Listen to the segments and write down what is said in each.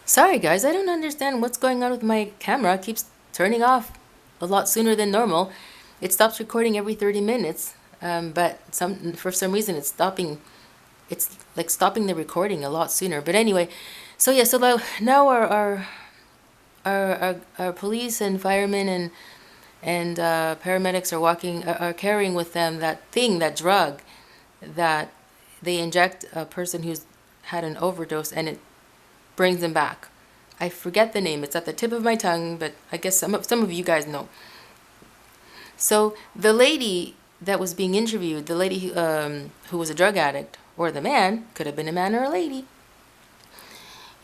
Sorry guys, I don't understand what's going on with my camera. It keeps turning off a lot sooner than normal. It stops recording every 30 minutes, but for some reason it's like stopping the recording a lot sooner. But anyway, so yeah, so now our police and firemen and paramedics are carrying with them that drug that they inject a person who's had an overdose, and it brings them back. I forget the name. It's at the tip of my tongue, but I guess some of you guys know. So the lady that was being interviewed, the lady who was a drug addict, or the man, could have been a man or a lady,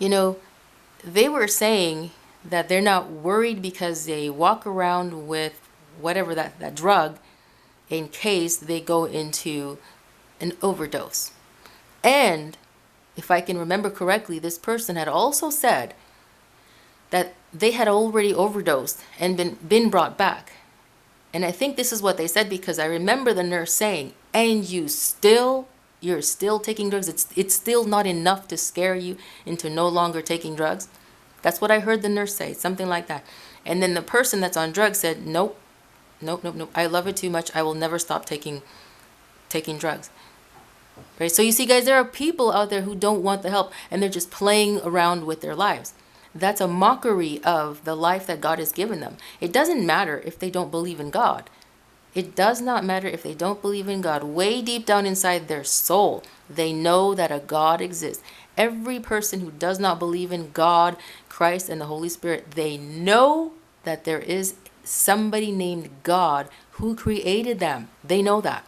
they were saying that they're not worried because they walk around with whatever that drug in case they go into an overdose. And if I can remember correctly, this person had also said that they had already overdosed and been brought back. And I think this is what they said, because I remember the nurse saying, and you're still taking drugs. It's still not enough to scare you into no longer taking drugs. That's what I heard the nurse say, something like that. And then the person that's on drugs said, nope. I love it too much. I will never stop taking drugs. Right? So you see, guys, there are people out there who don't want the help, and they're just playing around with their lives. That's a mockery of the life that God has given them. It doesn't matter if they don't believe in God. It does not matter if they don't believe in God. Way deep down inside their soul, they know that a God exists. Every person who does not believe in God, Christ, and the Holy Spirit, they know that there is somebody named God who created them. They know that.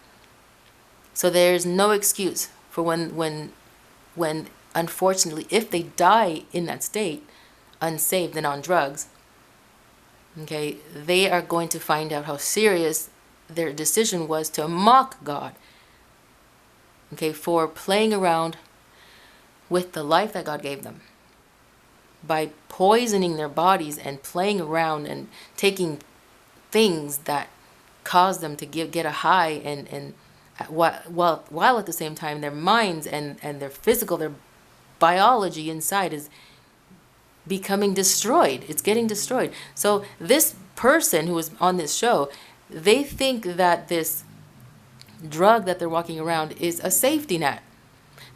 So there's no excuse for when unfortunately, if they die in that state, unsaved and on drugs, okay, they are going to find out how serious their decision was to mock God, okay, for playing around with the life that God gave them by poisoning their bodies and playing around and taking things that cause them to get a high, and while at the same time their minds and their physical, their biology inside is becoming destroyed. It's getting destroyed. So this person who was on this show, they think that this drug that they're walking around is a safety net.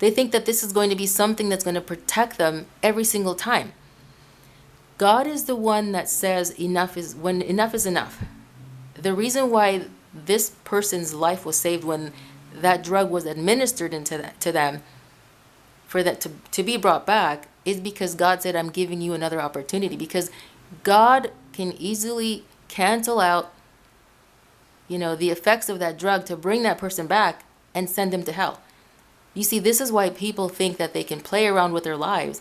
They think that this is going to be something that's going to protect them every single time. God is the one that says enough is enough. The reason why this person's life was saved when that drug was administered to them, for that to be brought back, is because God said, I'm giving you another opportunity. Because God can easily cancel out, the effects of that drug to bring that person back and send them to hell. You see, this is why people think that they can play around with their lives,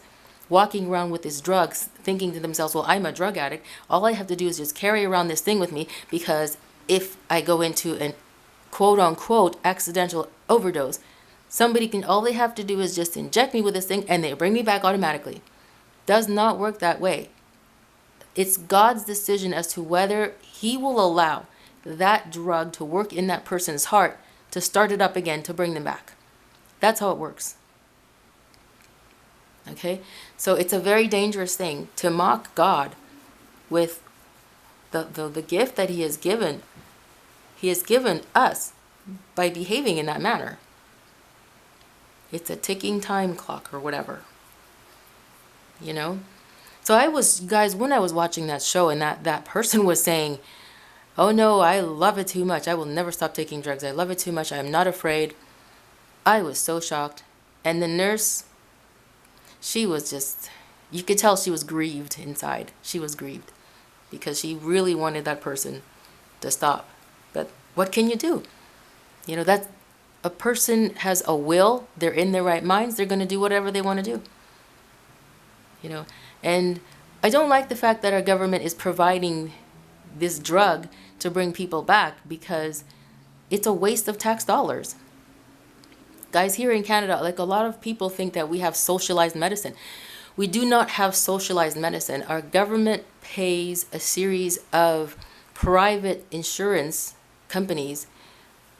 walking around with these drugs, thinking to themselves, well, I'm a drug addict. All I have to do is just carry around this thing with me, because if I go into an quote unquote accidental overdose, all they have to do is just inject me with this thing and they bring me back automatically. Does not work that way. It's God's decision as to whether He will allow that drug to work in that person's heart to start it up again, to bring them back. That's how it works. Okay? So it's a very dangerous thing to mock God with the gift that He has given. He has given us by behaving in that manner. It's a ticking time clock or whatever. So guys, when I was watching that show and that person was saying, oh no, I love it too much. I will never stop taking drugs. I love it too much. I'm not afraid. I was so shocked. And the nurse, she was just, you could tell she was grieved inside. She was grieved because she really wanted that person to stop. But what can you do? That a person has a will. They're in their right minds. They're going to do whatever they want to do. And I don't like the fact that our government is providing this drug to bring people back, because it's a waste of tax dollars. Guys, here in Canada, like, a lot of people think that we have socialized medicine. We do not have socialized medicine. Our government pays a series of private insurance companies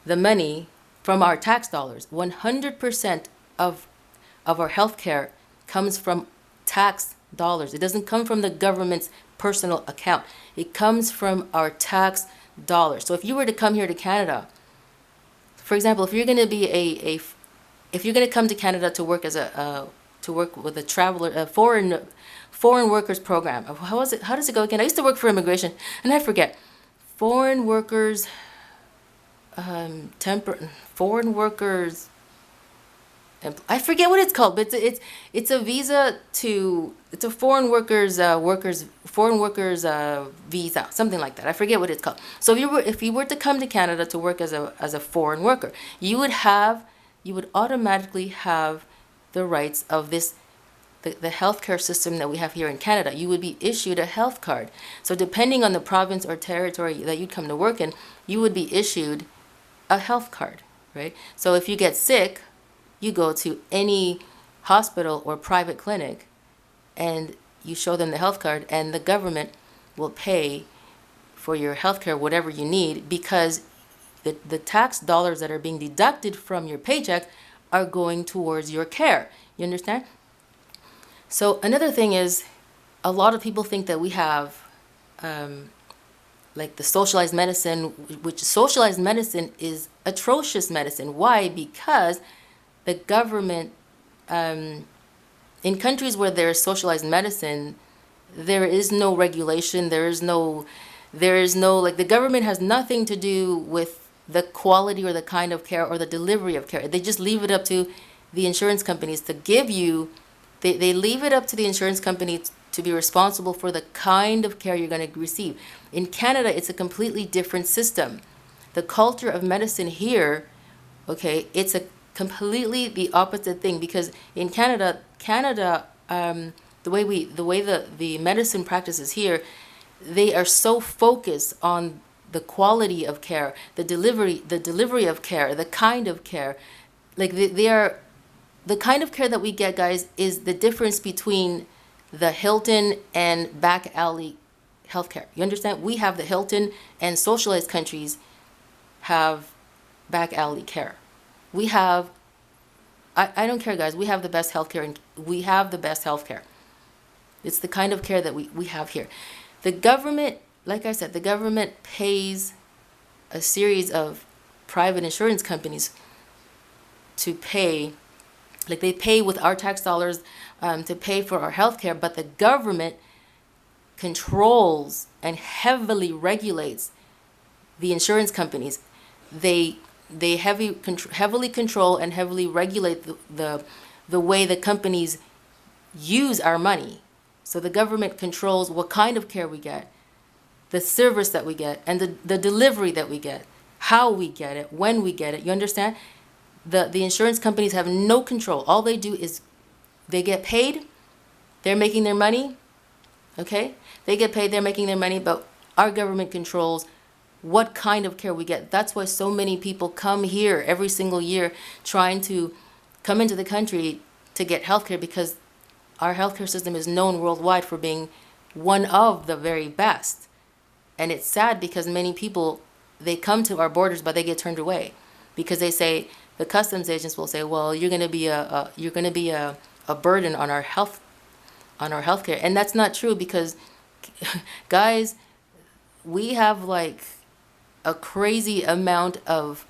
the money from our tax dollars. 100% of our health care comes from tax dollars. It doesn't come from the government's personal account. It comes from our tax dollars. So if you were to come here to Canada, for example, if you're going to be if you're going to come to Canada to work as to work with a traveler, a foreign workers program. How is it? How does it go again? I used to work for immigration, and I forget. Foreign workers, foreign workers. I forget what it's called, but it's a visa to it's a foreign workers visa, something like that. I forget what it's called. So if you were to come to Canada to work as a foreign worker, you would automatically have the rights of the healthcare system that we have here in Canada. You would be issued a health card. So depending on the province or territory that you'd come to work in, you would be issued a health card, right? So if you get sick, you go to any hospital or private clinic and you show them the health card, and the government will pay for your health care, whatever you need, because the tax dollars that are being deducted from your paycheck are going towards your care. You understand? So another thing is, a lot of people think that we have like the socialized medicine, which socialized medicine is atrocious medicine. Why? Because the government, in countries where there is socialized medicine, there is no regulation, there is no, like, the government has nothing to do with the quality or the kind of care or the delivery of care. They just leave it up to the insurance companies to give you, they leave it up to the insurance company to be responsible for the kind of care you're going to receive. In Canada, it's a completely different system. The culture of medicine here, okay, it's a completely the opposite thing, because in Canada, the way the medicine practices here, they are so focused on the quality of care, the delivery of care, the kind of care. Like they are, the kind of care that we get, guys, is the difference between the Hilton and back alley healthcare. You understand? We have the Hilton, and socialized countries have back alley care. We have, I don't care, guys, we have the best healthcare, and we have the best healthcare. It's the kind of care that we have here. The government, like I said, the government pays a series of private insurance companies to pay, like they pay with our tax dollars to pay for our healthcare, but the government controls and heavily regulates the insurance companies. They heavily control and heavily regulate the way the companies use our money. So the government controls what kind of care we get, the service that we get, and the delivery that we get, how we get it, when we get it. You understand? The insurance companies have no control. All they do is they get paid, they're making their money, okay? They get paid, they're making their money, but our government controls what kind of care we get. That's why so many people come here every single year trying to come into the country to get healthcare, because our healthcare system is known worldwide for being one of the very best. And it's sad because many people, they come to our borders, but they get turned away because they say, the customs agents will say, well, you're going to be a burden on our healthcare. And that's not true, because guys, we have like a crazy amount of,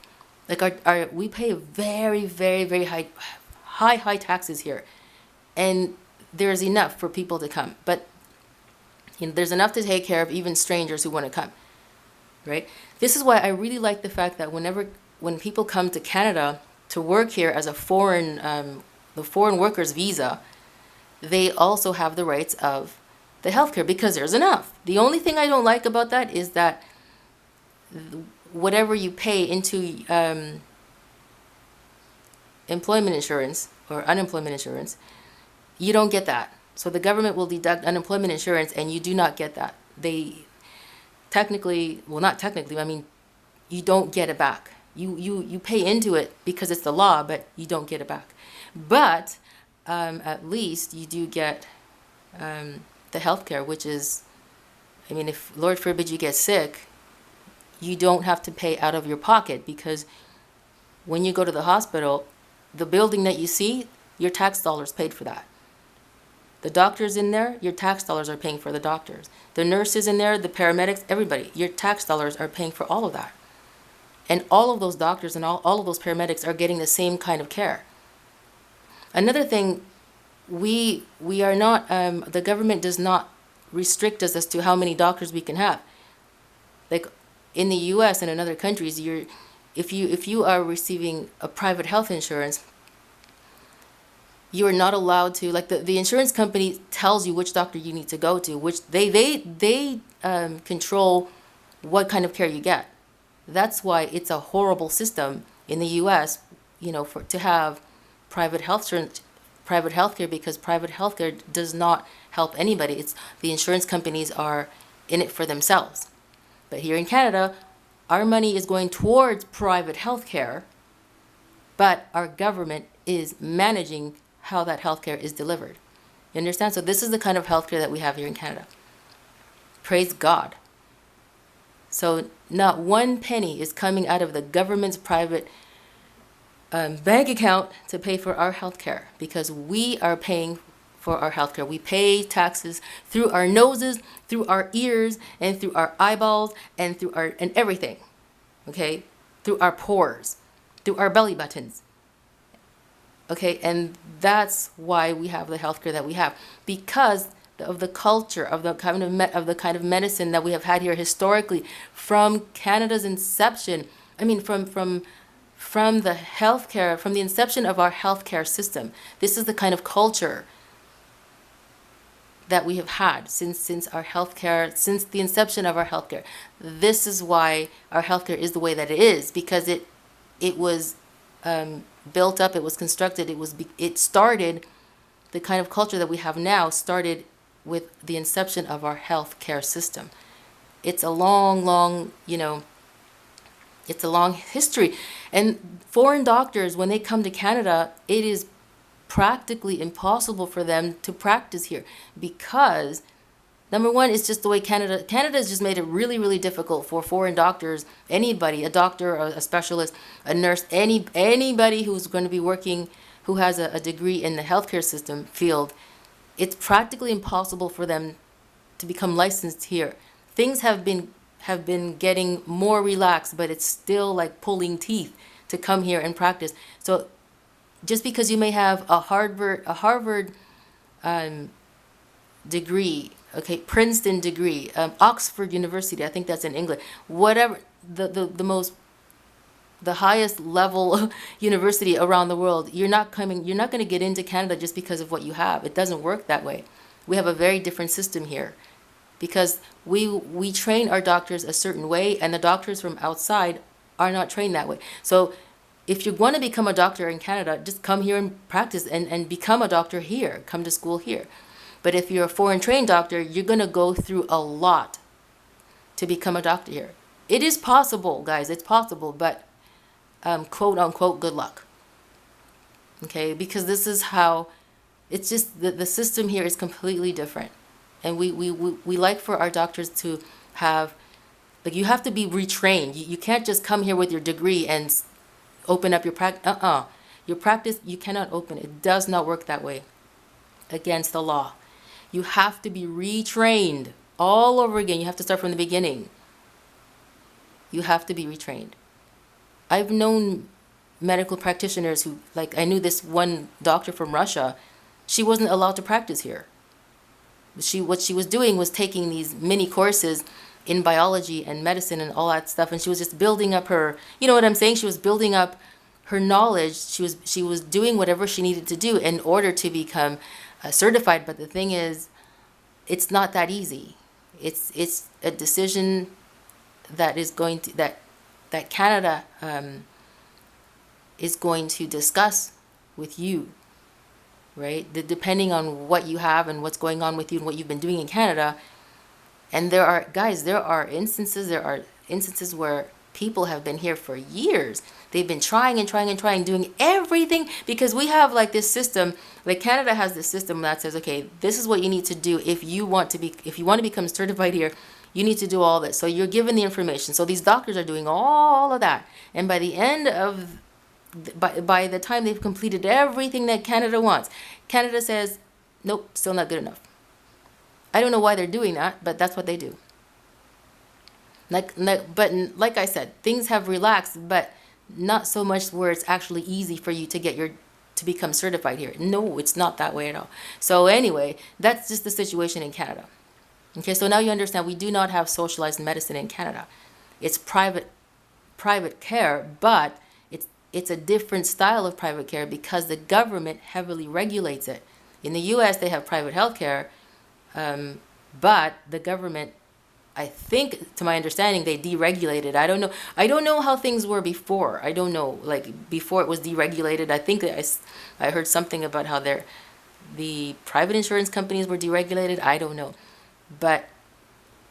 like, we pay very, very, very high taxes here, and there's enough for people to come. But there's enough to take care of even strangers who want to come, right? This is why I really like the fact that when people come to Canada to work here as a the foreign workers visa, they also have the rights of the healthcare, because there's enough. The only thing I don't like about that is that whatever you pay into employment insurance or unemployment insurance, you don't get that. So the government will deduct unemployment insurance, and you do not get that. They technically, well, not technically, I mean, you don't get it back. You pay into it because it's the law, but you don't get it back. But at least you do get the health care, which is, I mean, if Lord forbid you get sick, you don't have to pay out of your pocket, because when you go to the hospital, the building that you see, your tax dollars paid for that. The doctors in there, your tax dollars are paying for the doctors. The nurses in there, the paramedics, everybody, your tax dollars are paying for all of that. And all of those doctors and all of those paramedics are getting the same kind of care. Another thing, we are not, the government does not restrict us as to how many doctors we can have. Like in the U.S. and in other countries, if you are receiving a private health insurance, you are not allowed to, like the insurance company tells you which doctor you need to go to, which they control what kind of care you get. That's why it's a horrible system in the U.S., to have private health care, because private health care does not help anybody. It's the insurance companies are in it for themselves. But here in Canada, our money is going towards private health care, but our government is managing how that health care is delivered. You understand? So this is the kind of health care that we have here in Canada. Praise God. So not one penny is coming out of the government's private bank account to pay for our health care, because we are paying for our health care. We pay taxes through our noses, through our ears, and through our eyeballs, and through and everything. Okay? Through our pores, through our belly buttons. Okay? And that's why we have the health care that we have, because of the culture, of the kind of medicine that we have had here historically from Canada's inception. I mean, from the healthcare, from the inception of our healthcare system. This is the kind of culture that we have had since the inception of our healthcare. This is why our healthcare is the way that it is, because it was built up, it was constructed, it started. The kind of culture that we have now started with the inception of our healthcare system. It's a long, it's a long history. And foreign doctors, when they come to Canada, it is practically impossible for them to practice here, because number one, it's just the way Canada has just made it really, really difficult for foreign doctors, anybody, a doctor, a specialist, a nurse, anybody who's going to be working, who has a degree in the healthcare system field. It's practically impossible for them to become licensed here. Things have been getting more relaxed, but it's still like pulling teeth to come here and practice. So just because you may have a Harvard degree, okay, Princeton degree, Oxford University, I think that's in England, whatever, the highest level university around the world, you're not going to get into Canada just because of what you have. It doesn't work that way. We have a very different system here, because we train our doctors a certain way, and the doctors from outside are not trained that way. So if you want to become a doctor in Canada, just come here and practice and become a doctor here, come to school here. But if you're a foreign trained doctor, you're going to go through a lot to become a doctor here. It is possible, guys, it's possible, but quote unquote good luck. Okay, because this is how, it's just the system here is completely different. And we like for our doctors to have, like, you have to be retrained. You can't just come here with your degree and open up your practice. Your practice, you cannot open it. It does not work that way. Against the law. You have to be retrained all over again. You have to start from the beginning. You have to be retrained. I've known medical practitioners who, like, I knew this one doctor from Russia. She wasn't allowed to practice here. What she was doing was taking these mini courses in biology and medicine and all that stuff, and she was just building up her, you know what I'm saying? She was building up her knowledge. She was doing whatever she needed to do in order to become certified. But the thing is, it's not that easy. It's a decision that is going to that Canada is going to discuss with you, right? Depending on what you have and what's going on with you and what you've been doing in Canada. And there are instances where people have been here for years. They've been trying, doing everything, because we have like this system, like Canada has this system that says, okay, this is what you need to do if you want to become certified here. You need to do all this. So you're given the information. So these doctors are doing all of that. And by the end of, by the time they've completed everything that Canada wants, Canada says, Nope, still not good enough. I don't know why they're doing that, but that's what they do. But like I said, things have relaxed, but not so much where it's actually easy for you to to become certified here. No, it's not that way at all. So anyway, that's just the situation in Canada. Okay, so now you understand we do not have socialized medicine in Canada. It's private care, but it's a different style of private care because the government heavily regulates it. In the U.S., they have private health care, but the government, I think, to my understanding, they deregulated. I don't know. I don't know how things were before. I don't know. Like before it was deregulated, I think that I heard something about how the private insurance companies were deregulated. I don't know. But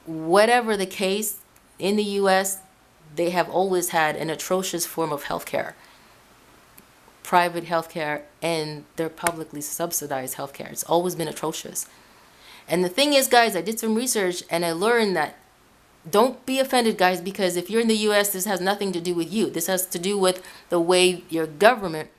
whatever the case, in the U.S., they have always had an atrocious form of healthcare. Private healthcare and their publicly subsidized healthcare. It's always been atrocious. And the thing is, guys, I did some research and I learned that, don't be offended, guys, because if you're in the U.S., this has nothing to do with you. This has to do with the way your government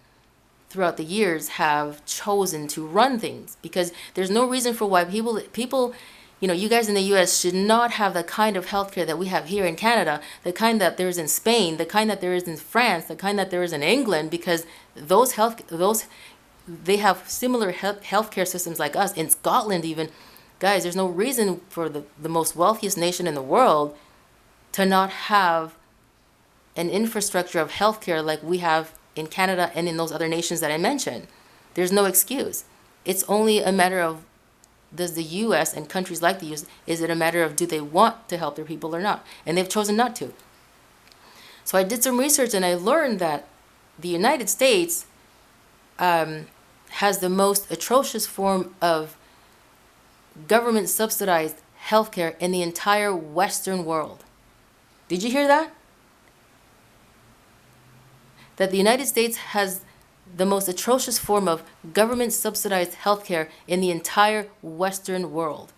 throughout the years have chosen to run things. Because there's no reason for why people, you guys in the U.S. should not have the kind of healthcare that we have here in Canada, the kind that there is in Spain, the kind that there is in France, the kind that there is in England, because they have similar healthcare systems like us. In Scotland even, guys, there's no reason for the most wealthiest nation in the world to not have an infrastructure of healthcare like we have in Canada and in those other nations that I mentioned. There's no excuse. It's only a matter of, does the U.S. and countries like the U.S., is it a matter of do they want to help their people or not? And they've chosen not to. So I did some research and I learned that the United States has the most atrocious form of government subsidized healthcare in the entire Western world. Did you hear that? That the United States has the most atrocious form of government subsidized healthcare in the entire Western world.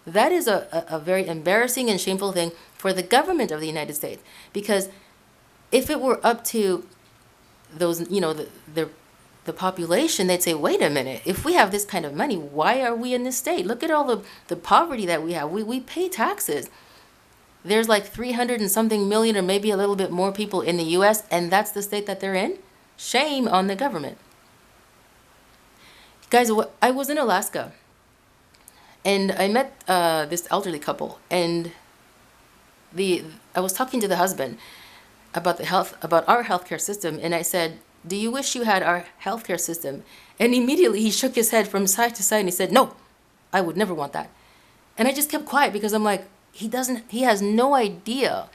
That is a very embarrassing and shameful thing for the government of the United States. Because if it were up to those, the population, they'd say, wait a minute, if we have this kind of money, why are we in this state? Look at all the poverty that we have. We pay taxes. There's like 300 and something million or maybe a little bit more people in the U.S., and that's the state that they're in. Shame on the government. Guys, I was in Alaska, and I met this elderly couple, and I was talking to the husband about our healthcare system, and I said, do you wish you had our healthcare system? And immediately he shook his head from side to side and he said, no, I would never want that. And I just kept quiet because I'm like, he has no idea.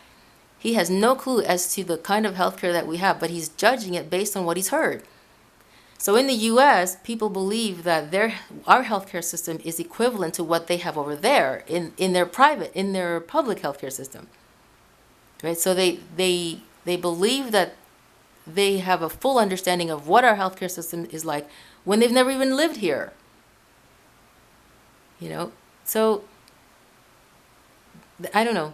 He has no clue as to the kind of healthcare that we have, but he's judging it based on what he's heard. So in the U.S., people believe that our healthcare system is equivalent to what they have over there in their public healthcare system. Right? So they believe that they have a full understanding of what our healthcare system is like when they've never even lived here. So I don't know.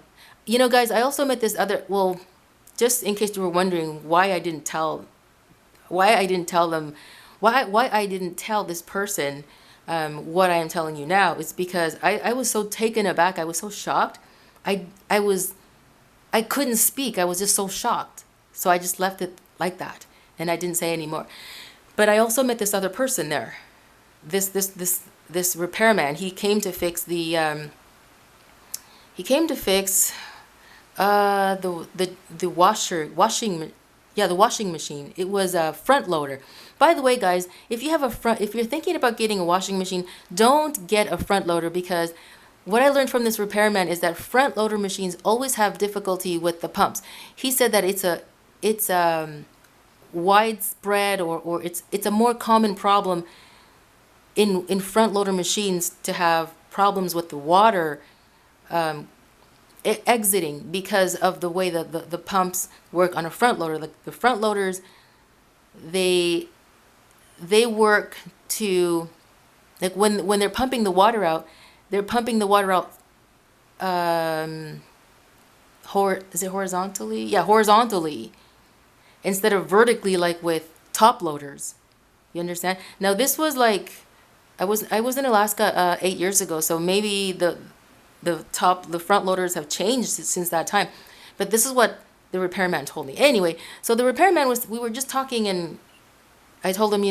Guys, I also met this other, just in case you were wondering why I didn't tell this person what I am telling you now, it's because I was so taken aback. I was so shocked. I couldn't speak. I was just so shocked. So I just left it like that, and I didn't say any more. But I also met this other person there. This repairman. He came to fix the washing machine. It was a front loader. By the way, guys, if you're thinking about getting a washing machine, don't get a front loader, because what I learned from this repairman is that front loader machines always have difficulty with the pumps. He said that it's widespread, or it's a more common problem in front loader machines to have problems with the water exiting because of the way that the pumps work on a front loader. The front loaders, they work to, like when they're pumping the water out, they're pumping the water out is it horizontally? Yeah, horizontally, instead of vertically like with top loaders. You understand? Now this was like I was in Alaska 8 years ago, so maybe the front loaders have changed since that time. But this is what the repairman told me. Anyway, so the repairman we were just talking, and I told him,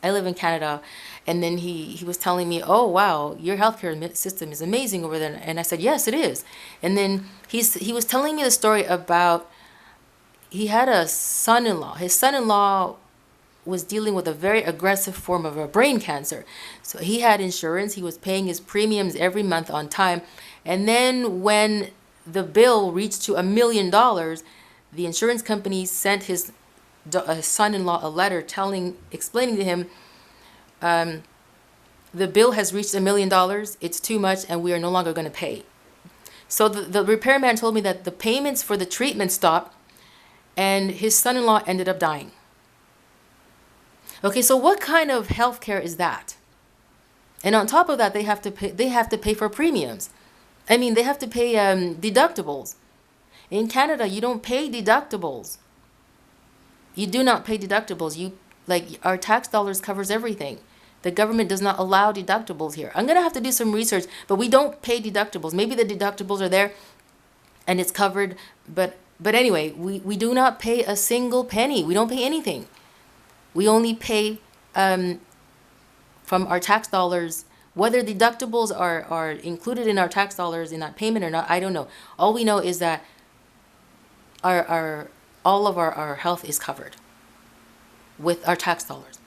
I live in Canada, and then he was telling me, oh wow, your healthcare system is amazing over there, and I said, yes, it is. And then he was telling me the story about he had a son-in-law. His son-in-law was dealing with a very aggressive form of a brain cancer. So he had insurance. He was paying his premiums every month on time. And then when the bill reached to $1 million, the insurance company sent his son-in-law a letter explaining to him, the bill has reached $1 million. It's too much, and we are no longer going to pay. So the repairman told me that the payments for the treatment stopped, and his son-in-law ended up dying. Okay, so what kind of healthcare is that? And on top of that, they have to pay for premiums. I mean, they have to pay deductibles. In Canada, you don't pay deductibles. You do not pay deductibles. Our tax dollars covers everything. The government does not allow deductibles here. I'm going to have to do some research, but we don't pay deductibles. Maybe the deductibles are there and it's covered, but anyway, we do not pay a single penny. We don't pay anything. We only pay from our tax dollars. Whether deductibles are included in our tax dollars in that payment or not, I don't know. All we know is that all of our health is covered with our tax dollars.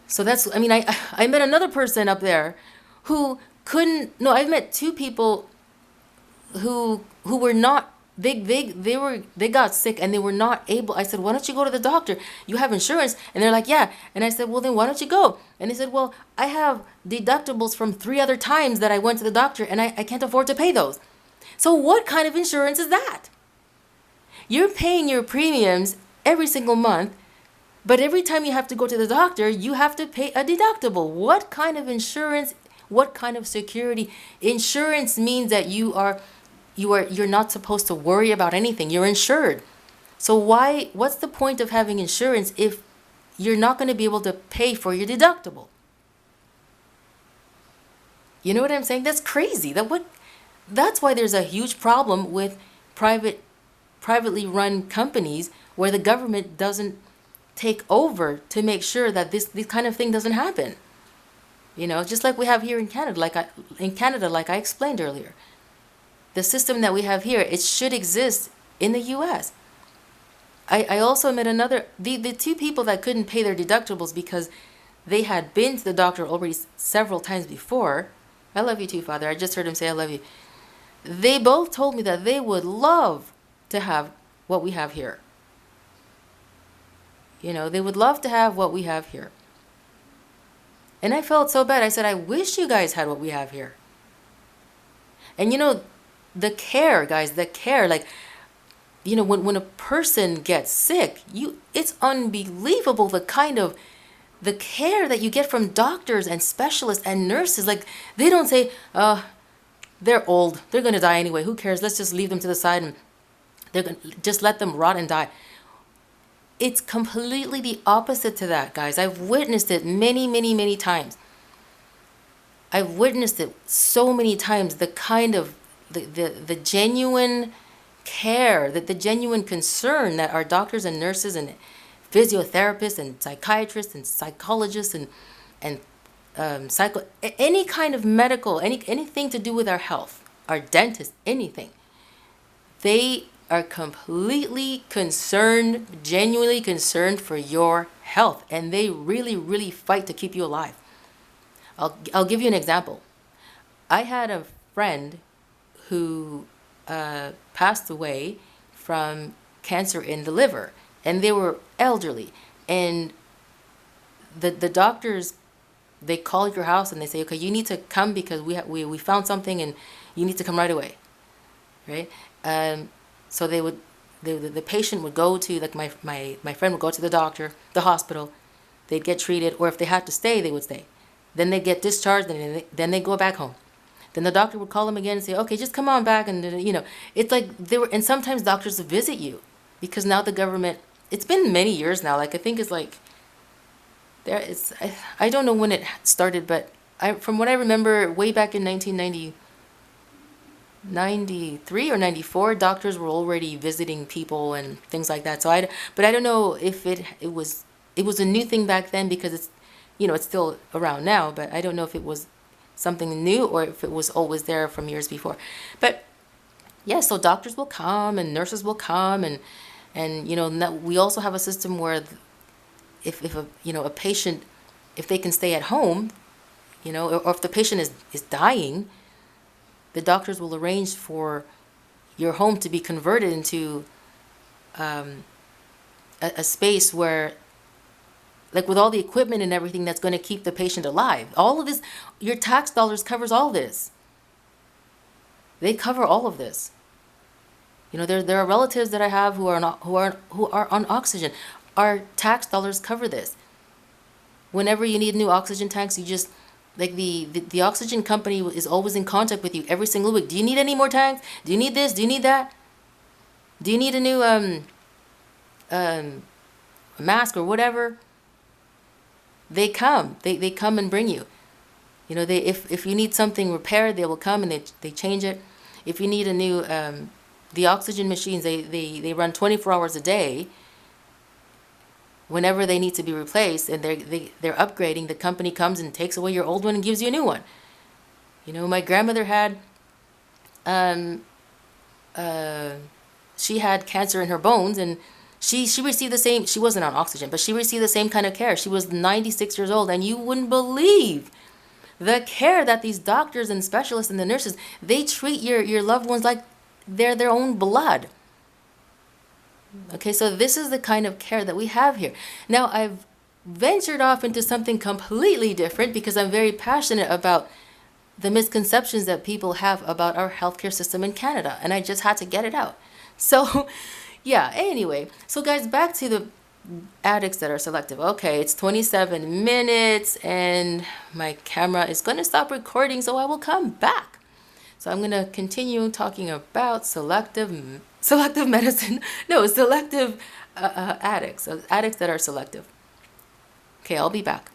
So I met another person up there who I've met two people who were not, they got sick and they were not able. I said, why don't you go to the doctor? You have insurance. And they're like, yeah. And I said, well, then why don't you go? And they said, well, I have deductibles from 3 other times that I went to the doctor, and I can't afford to pay those. So what kind of insurance is that? You're paying your premiums every single month, but every time you have to go to the doctor, you have to pay a deductible. What kind of insurance? What kind of security? Insurance means that you're not supposed to worry about anything. You're insured. So what's the point of having insurance if you're not going to be able to pay for your deductible? You know what I'm saying? That's crazy. That's why there's a huge problem with privately run companies where the government doesn't take over to make sure that this kind of thing doesn't happen. Just like we have here in Canada, like I explained earlier. The system that we have here, it should exist in the U.S. I also met the two people that couldn't pay their deductibles because they had been to the doctor already several times before. I love you too, Father. I just heard him say I love you. They both told me that they would love to have what we have here. They would love to have what we have here. And I felt so bad. I said, I wish you guys had what we have here. And the care, guys, when a person gets sick, it's unbelievable the care that you get from doctors and specialists and nurses. Like, they don't say, they're old, they're going to die anyway, who cares, let's just leave them to the side and just let them rot and die. It's completely the opposite to that, guys. I've witnessed it many, many, many times. I've witnessed it so many times, the kind of the genuine care, the genuine concern that our doctors and nurses and physiotherapists and psychiatrists and psychologists and any kind of medical, anything to do with our health, our dentists, anything. They are completely concerned, genuinely concerned for your health, and they really, really fight to keep you alive. I'll give you an example. I had a friend who passed away from cancer in the liver, and they were elderly, and the doctors, they call your house and they say, okay, you need to come because we found something and you need to come right away, right? So the patient would go to, like, my friend would go to the doctor, the hospital, they'd get treated, or if they had to stay, they would stay. Then they'd get discharged, and then they'd go back home. Then the doctor would call them again and say, okay, just come on back. And, it's like and sometimes doctors visit you because now the government, it's been many years now. Like, I think it's like There is, I don't know when it started, but from what I remember, way back in 1993 or 94, doctors were already visiting people and things like that. But I don't know if it was a new thing back then, because it's, it's still around now, but I don't know if it was something new or if it was always there from years before. But yeah, so doctors will come and nurses will come, and we also have a system where if a patient, if they can stay at home, or if the patient is dying, the doctors will arrange for your home to be converted into a space where, like, with all the equipment and everything that's going to keep the patient alive. All of this, your tax dollars covers all this. They cover all of this. There are relatives that I have who are not who are on oxygen. Our tax dollars cover this. Whenever you need new oxygen tanks, you just, like, the oxygen company is always in contact with you every single week. Do you need any more tanks? Do you need this? Do you need that? Do you need a new mask or whatever? They come. They come and bring you. If you need something repaired, they will come and they change it. If you need a new the oxygen machines, they run 24 hours a day. Whenever they need to be replaced and they're upgrading, the company comes and takes away your old one and gives you a new one. My grandmother had she had cancer in her bones, and she received the same. She wasn't on oxygen, but she received the same kind of care. She was 96 years old, and you wouldn't believe the care that these doctors and specialists and the nurses, they treat your loved ones like they're their own blood. Okay, so this is the kind of care that we have here. Now, I've ventured off into something completely different because I'm very passionate about the misconceptions that people have about our healthcare system in Canada, and I just had to get it out. So, yeah, anyway. So, guys, back to the addicts that are selective. Okay, it's 27 minutes, and my camera is going to stop recording, so I will come back. So I'm going to continue talking about selective medicine. No, selective addicts. Addicts that are selective. Okay, I'll be back.